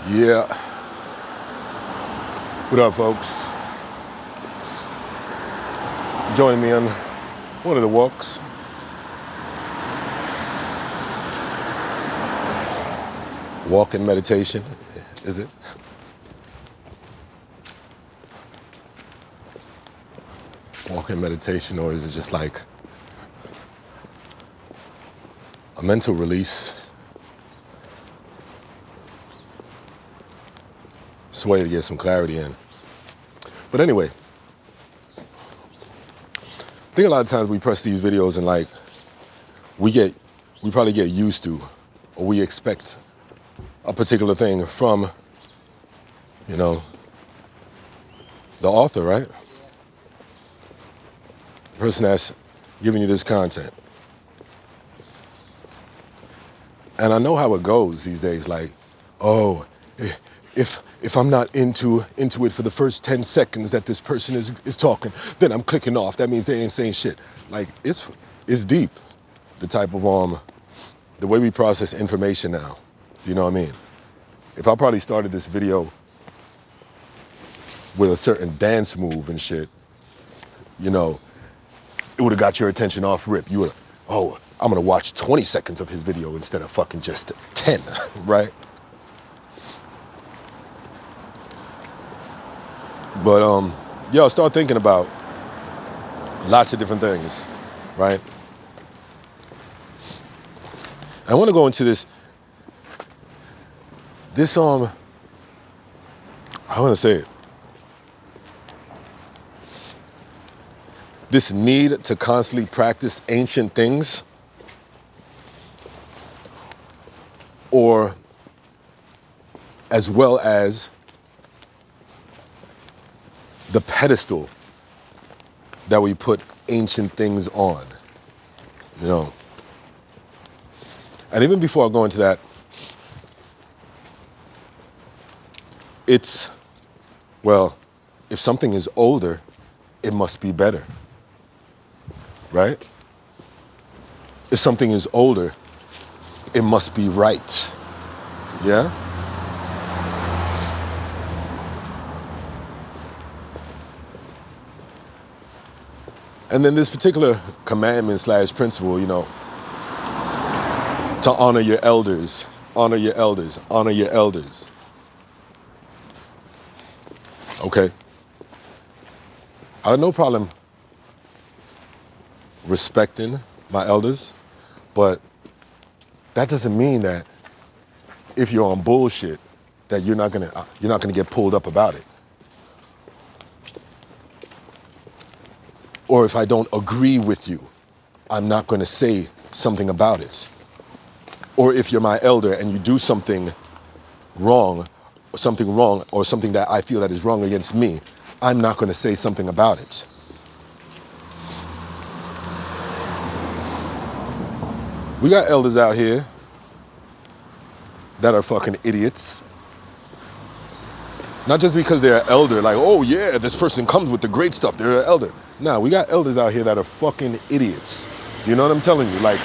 Yeah. What up, folks? Joining me on one of the walks. Walk and meditation, is it? Walk and meditation, or is it just like a mental release? It's a way to get some clarity in. But anyway, I think a lot of times we press these videos and like we probably get used to, or we expect a particular thing from, you know, the author, right? The person that's giving you this content. And I know how it goes these days, like, oh, if I'm not into it for the first 10 seconds that this person is talking, then I'm clicking off. That means they ain't saying shit. Like, it's deep, the type of, the way we process information now. Do you know what I mean? If I probably started this video with a certain dance move and shit, you know, it would have got your attention off rip. You would have, oh, I'm gonna watch 20 seconds of his video instead of fucking just 10, right? But yo, start thinking about lots of different things, right? I want to go into this I want to say it. This need to constantly practice ancient things, or as well as the pedestal that we put ancient things on, you know. And even before I go into that, it's, well, if something is older, it must be better, right? If something is older, it must be right, yeah? And then this particular commandment / principle, you know, to honor your elders, honor your elders, honor your elders. Okay. I have no problem respecting my elders, but that doesn't mean that if you're on bullshit, that you're not gonna get pulled up about it. Or if I don't agree with you, I'm not gonna say something about it. Or if you're my elder and you do something wrong, or something that I feel that is wrong against me, I'm not gonna say something about it. We got elders out here that are fucking idiots. Not just because they're an elder, like, oh yeah, this person comes with the great stuff, they're an elder. Nah, we got elders out here that are fucking idiots. Do you know what I'm telling you? Like,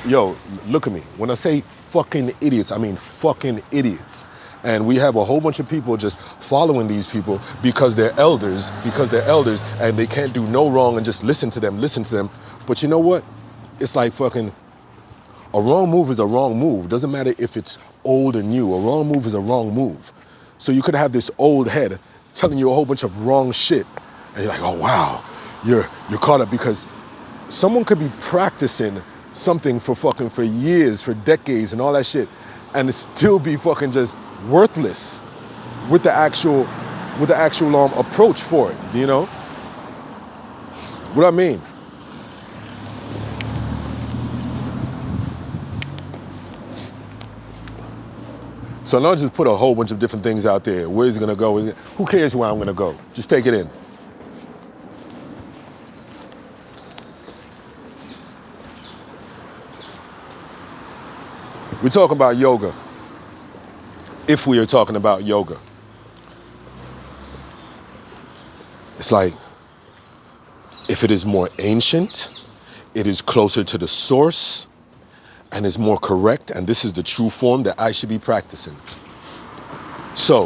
yo, look at me. When I say fucking idiots, I mean fucking idiots. And we have a whole bunch of people just following these people because they're elders, and they can't do no wrong and just listen to them. But you know what? It's like fucking, a wrong move is a wrong move. Doesn't matter if it's old or new. A wrong move is a wrong move. So you could have this old head telling you a whole bunch of wrong shit, and you're like, oh wow, you're caught up, because someone could be practicing something for years, for decades and all that shit, and it still be fucking just worthless with the actual approach for it, you know? What I mean? So now just put a whole bunch of different things out there. Where's it gonna go? Who cares where I'm gonna go? Just take it in. We're talking about yoga. If we are talking about yoga. It's like, if it is more ancient, it is closer to the source, and is more correct, and this is the true form that I should be practicing. So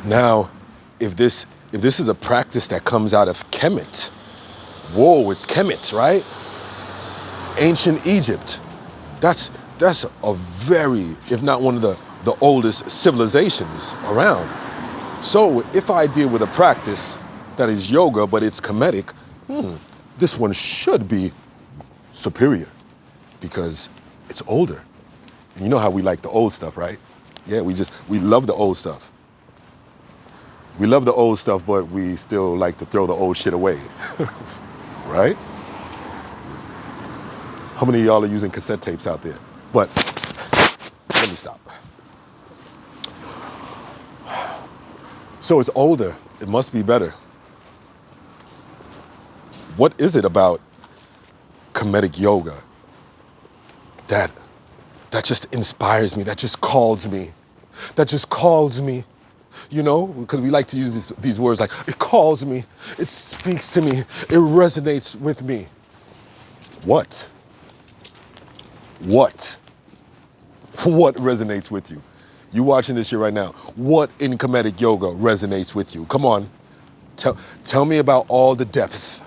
now, if this is a practice that comes out of Kemet, whoa, it's Kemet, right? Ancient Egypt. That's a very, if not one of the oldest civilizations around. So if I deal with a practice that is yoga, but it's Kemetic, this one should be superior because it's older. And you know how we like the old stuff, right? Yeah, we love the old stuff. We love the old stuff, but we still like to throw the old shit away, right? How many of y'all are using cassette tapes out there? But let me stop. So it's older, it must be better. What is it about Kemetic yoga that just inspires me, that just calls me, you know, because we like to use these words like, it calls me, it speaks to me, it resonates with me. What resonates with you? You watching this shit right now. What in Kemetic yoga resonates with you? Come on, tell me about all the depth.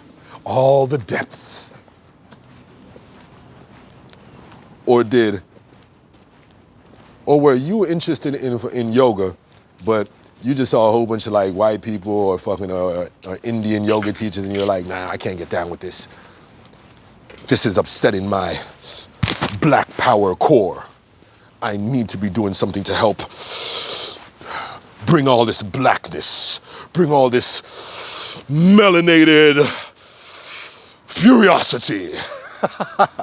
Or were you interested in yoga, but you just saw a whole bunch of like white people or fucking or Indian yoga teachers and you're like, nah, I can't get down with this. This is upsetting my black power core. I need to be doing something to help bring all this blackness, bring all this melanated furiosity.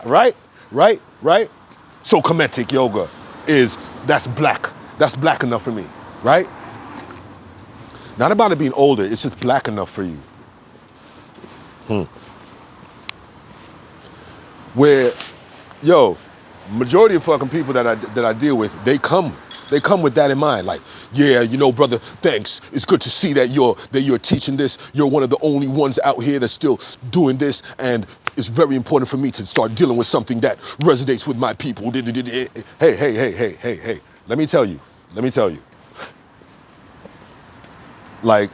Right? So Kemetic yoga that's black enough for me, right? Not about it being older, it's just black enough for you. Where, majority of fucking people that I deal with, they come with that in mind. Like, yeah, you know, brother, thanks. It's good to see that you're teaching this. You're one of the only ones out here that's still doing this, and it's very important for me to start dealing with something that resonates with my people. Hey. Let me tell you. Like,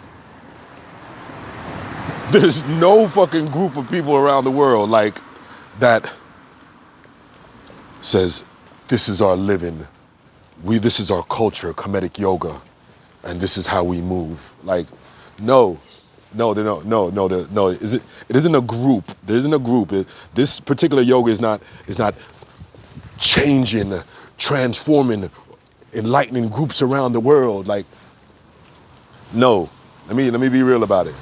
there's no fucking group of people around the world like that says, this is our living. This is our culture, Kemetic yoga, and this is how we move. Like, no. It isn't a group. There isn't a group. This particular yoga is not changing, transforming, enlightening groups around the world. Like, no. Let me be real about it.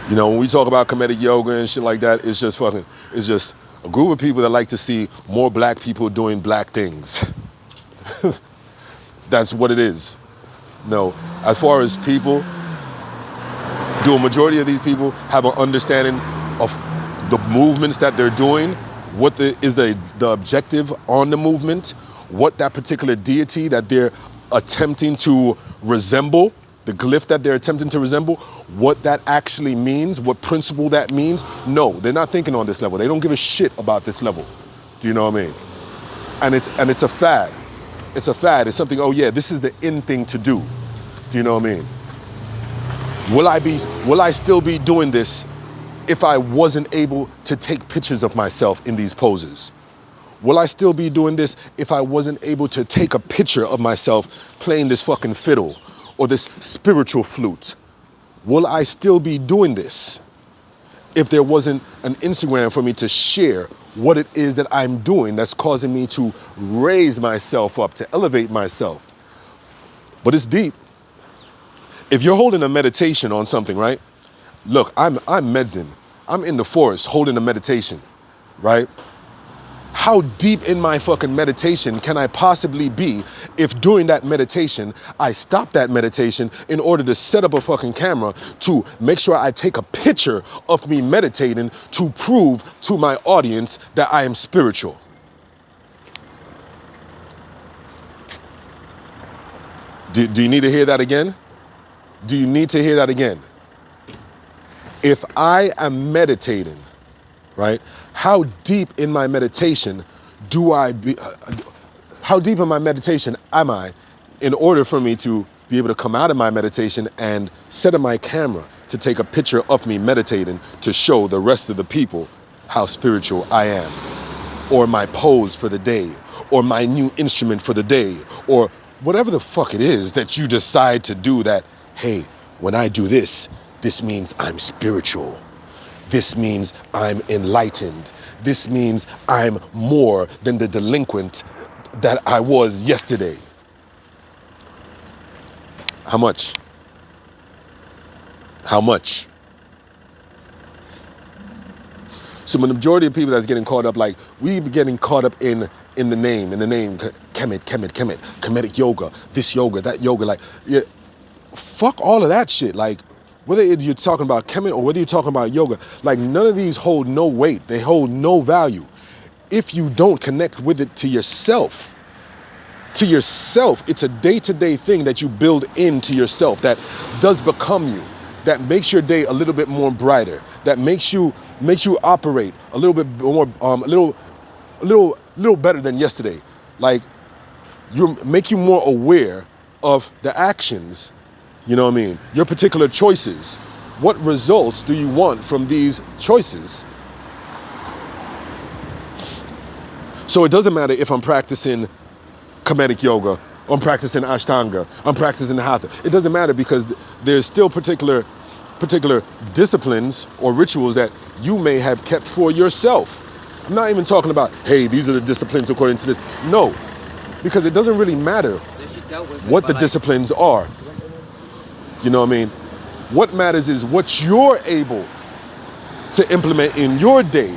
You know, when we talk about Kemetic yoga and shit like that, it's just a group of people that like to see more black people doing black things. That's what it is. No, as far as people, do a majority of these people have an understanding of the movements that they're doing, what is the objective on the movement, what that particular deity that they're attempting to resemble, the glyph that they're attempting to resemble, what that actually means, what principle that means? No, they're not thinking on this level. They don't give a shit about this level. Do you know what I mean? And it's a fad. It's a fad. It's something, oh yeah, this is the in thing to do. Do you know what I mean? Will I still be doing this if I wasn't able to take pictures of myself in these poses? Will I still be doing this if I wasn't able to take a picture of myself playing this fucking fiddle or this spiritual flute? Will I still be doing this if there wasn't an Instagram for me to share what it is that I'm doing that's causing me to raise myself up, to elevate myself? But it's deep. If you're holding a meditation on something, right? Look, I'm medzin. I'm in the forest holding a meditation, right? How deep in my fucking meditation can I possibly be if during that meditation, I stop that meditation in order to set up a fucking camera to make sure I take a picture of me meditating to prove to my audience that I am spiritual? Do you need to hear that again? Do you need to hear that again? If I am meditating, right, how deep in my meditation how deep in my meditation am I in order for me to be able to come out of my meditation and set up my camera to take a picture of me meditating to show the rest of the people how spiritual I am, or my pose for the day, or my new instrument for the day, or whatever the fuck it is that you decide to do that, hey, when I do this, this means I'm spiritual. This means I'm enlightened. This means I'm more than the delinquent that I was yesterday. How much? How much? So the majority of people that's getting caught up, like, we be getting caught up in the name, Kemetic yoga, this yoga, that yoga, like, yeah, fuck all of that shit. Like, whether you're talking about Kemet or whether you're talking about yoga, like, none of these hold no weight. They hold no value if you don't connect with it to yourself. To yourself, it's a day-to-day thing that you build into yourself that does become you, that makes your day a little bit more brighter, that makes you operate a little bit more, a little better than yesterday. Like, make you more aware of the actions, you know what I mean? Your particular choices. What results do you want from these choices? So it doesn't matter if I'm practicing Kemetic yoga, I'm practicing Ashtanga, I'm practicing Hatha. It doesn't matter, because there's still particular disciplines or rituals that you may have kept for yourself. I'm not even talking about, hey, these are the disciplines according to this. No, because it doesn't really matter what the disciplines are. You know what I mean? What matters is what you're able to implement in your day.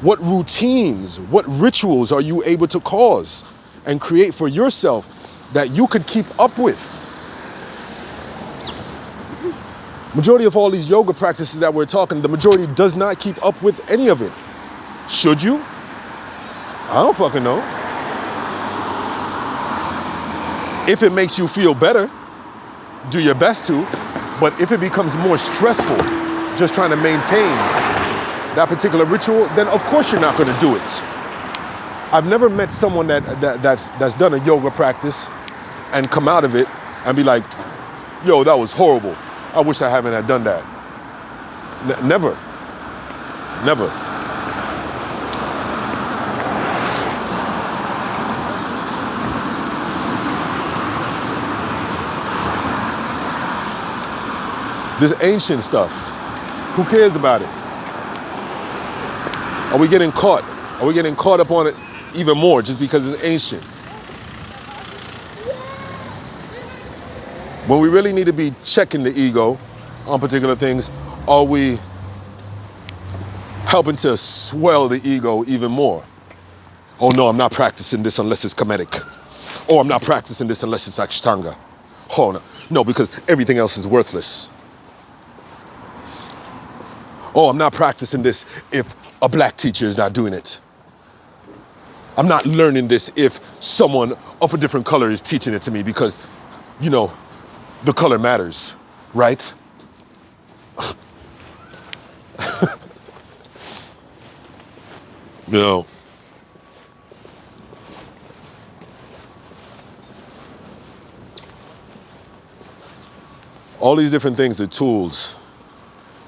What routines, what rituals are you able to cause and create for yourself that you could keep up with? Majority of all these yoga practices that we're talking, the majority does not keep up with any of it. Should you? I don't fucking know. If it makes you feel better, do your best to. But if it becomes more stressful, just trying to maintain that particular ritual, then of course you're not going to do it. I've never met someone that's done a yoga practice and come out of it and be like, yo, that was horrible. I wish I haven't had done that. Never. Never. This ancient stuff, who cares about it? Are we getting caught? Are we getting caught up on it even more just because it's ancient? When we really need to be checking the ego on particular things, are we helping to swell the ego even more? Oh no, I'm not practicing this unless it's Kemetic. Oh, I'm not practicing this unless it's Ashtanga. Oh no, no, because everything else is worthless. Oh, I'm not practicing this if a black teacher is not doing it. I'm not learning this if someone of a different color is teaching it to me, because, you know, the color matters, right? You know, all these different things are tools.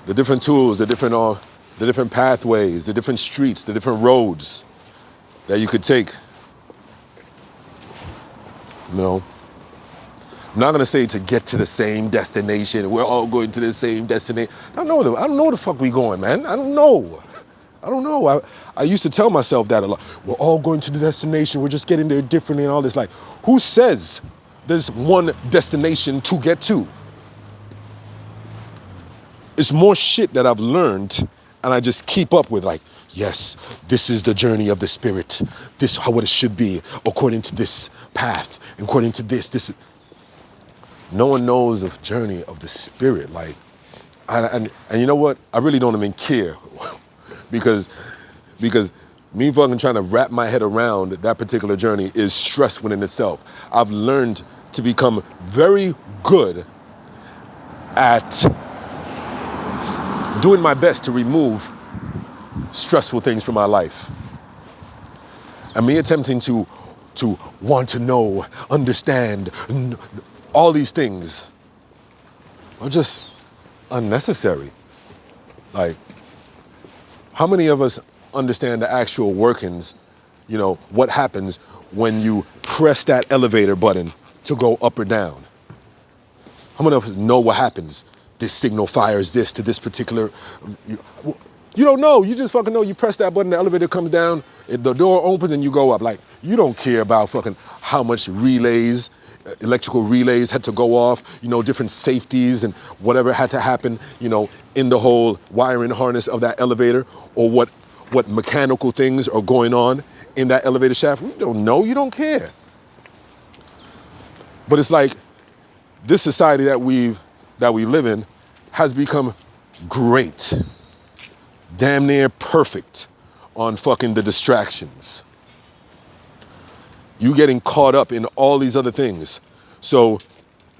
The different tools, the different pathways, the different streets, the different roads that you could take. You know, I'm not gonna say to get to the same destination. We're all going to the same destination. I don't know where the fuck we going, man. I don't know. I used to tell myself that a lot. We're all going to the destination. We're just getting there differently and all this. Like, who says there's one destination to get to? It's more shit that I've learned and I just keep up with, like, yes, this is the journey of the spirit. This is how it should be according to this path, according to this. No one knows the journey of the spirit. Like, and you know what? I really don't even care because me fucking trying to wrap my head around that particular journey is stress within itself. I've learned to become very good at doing my best to remove stressful things from my life. And me attempting to want to know, understand, all these things are just unnecessary. Like, how many of us understand the actual workings, what happens when you press that elevator button to go up or down? How many of us know what happens? This signal fires this to this particular, you don't know, you just fucking know you press that button, the elevator comes down, the door opens and you go up. Like, you don't care about fucking how much relays, electrical relays had to go off, different safeties and whatever had to happen, in the whole wiring harness of that elevator, or what mechanical things are going on in that elevator shaft. We don't know, you don't care. But it's like, this society that we live in has become great, damn near perfect on fucking the distractions. You getting caught up in all these other things. So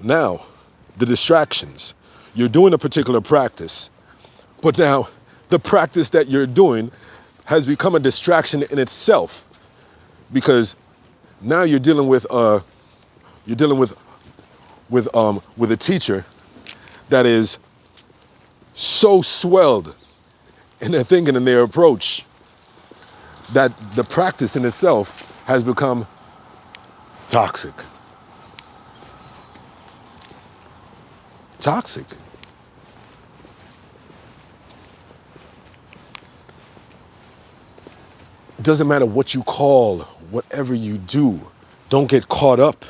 now, the distractions, you're doing a particular practice, but now the practice that you're doing has become a distraction in itself, because now you're dealing with a teacher that is so swelled in their thinking and their approach that the practice in itself has become toxic. Toxic. Doesn't matter what you call, whatever you do, don't get caught up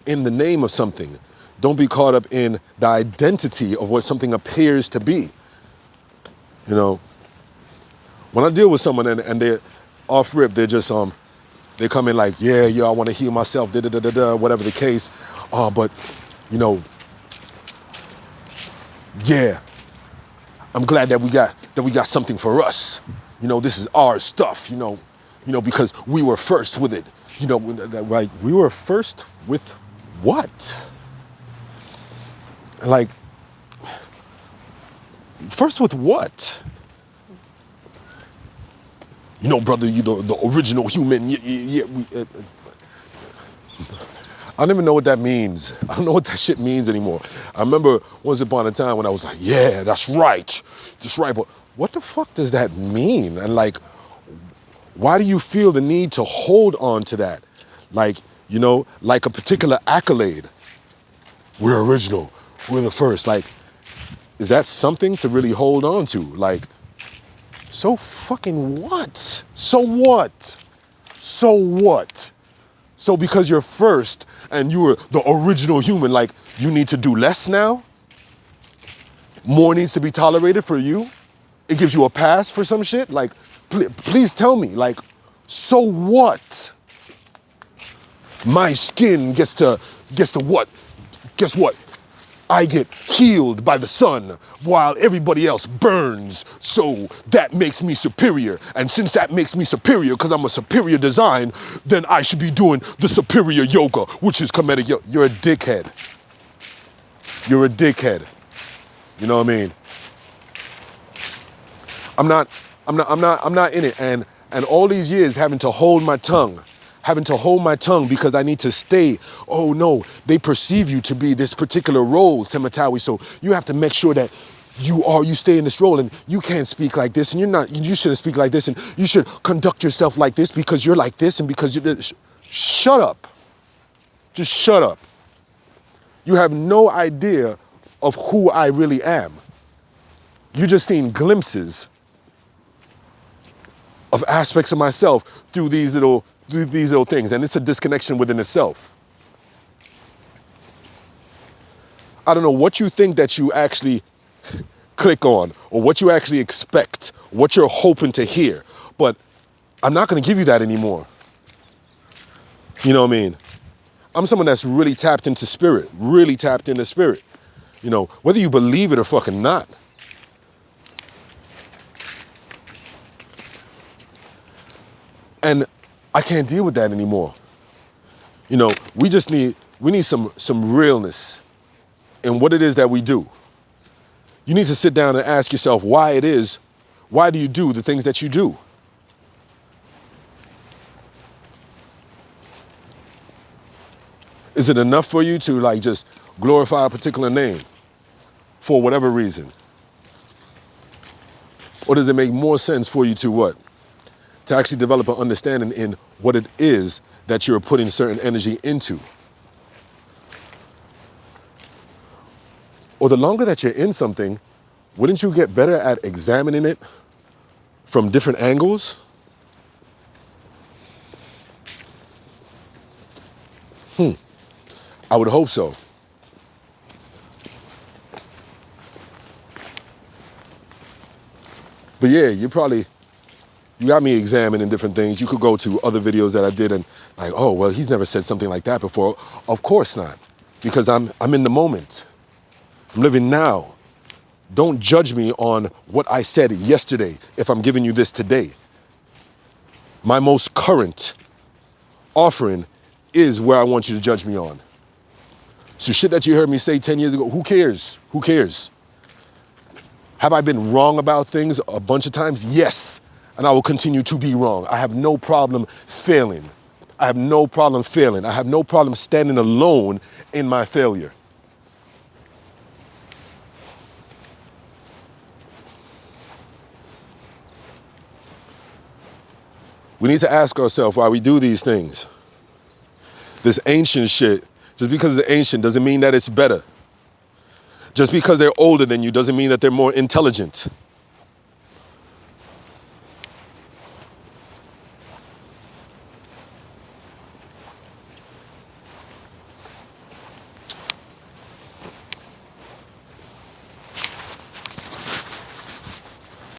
in the name of something. Don't be caught up in the identity of what something appears to be. When I deal with someone and they're off rip, they're just, they come in like, yeah, I want to heal myself, whatever the case. But, yeah, I'm glad that we got something for us. This is our stuff, because we were first with it. Like, we were first with what? Like, first with what? Brother, you the original human. Yeah. I don't even know what that means. I don't know what that shit means anymore. I remember once upon a time when I was like, yeah, that's right. That's right. But what the fuck does that mean? And like, why do you feel the need to hold on to that? Like, like a particular accolade. We're original. We're the first. Like, is that something to really hold on to? Like, so fucking what? So what? So what? So because you're first and you were the original human, like, you need to do less now? More needs to be tolerated for you? It gives you a pass for some shit? Like, please tell me, like, so what? My skin gets to what? Guess what? I get healed by the sun while everybody else burns. So that makes me superior. And since that makes me superior because I'm a superior design, then I should be doing the superior yoga, which is Kemetic yoga. You're a dickhead. You're a dickhead. You know what I mean? I'm not in it. And all these years having to hold my tongue because I need to stay. Oh no, they perceive you to be this particular role, SEMATAWI. So you have to make sure that you stay in this role, and you can't speak like this, and you shouldn't speak like this, and you should conduct yourself like this because you're like this, and because you're this. Shut up. Just shut up. You have no idea of who I really am. You just seen glimpses of aspects of myself through these little things, and it's a disconnection within itself. I don't know what you think that you actually click on, or what you actually expect, what you're hoping to hear, but I'm not going to give you that anymore. You know what I mean? I'm someone that's really tapped into spirit, whether you believe it or fucking not. And I can't deal with that anymore. We need some realness in what it is that we do. You need to sit down and ask yourself why do you do the things that you do? Is it enough for you to like just glorify a particular name for whatever reason? Or does it make more sense for you to what? To actually develop an understanding in what it is that you're putting certain energy into. Or the longer that you're in something, wouldn't you get better at examining it from different angles? I would hope so. But yeah, you got me examining different things. You could go to other videos that I did and like, oh, well, he's never said something like that before. Of course not, because I'm in the moment. I'm living now. Don't judge me on what I said yesterday if I'm giving you this today. My most current offering is where I want you to judge me on. So shit that you heard me say 10 years ago, who cares? Who cares? Have I been wrong about things a bunch of times? Yes. And I will continue to be wrong. I have no problem failing. I have no problem failing. I have no problem standing alone in my failure. We need to ask ourselves why we do these things. This ancient shit, just because it's ancient doesn't mean that it's better. Just because they're older than you doesn't mean that they're more intelligent.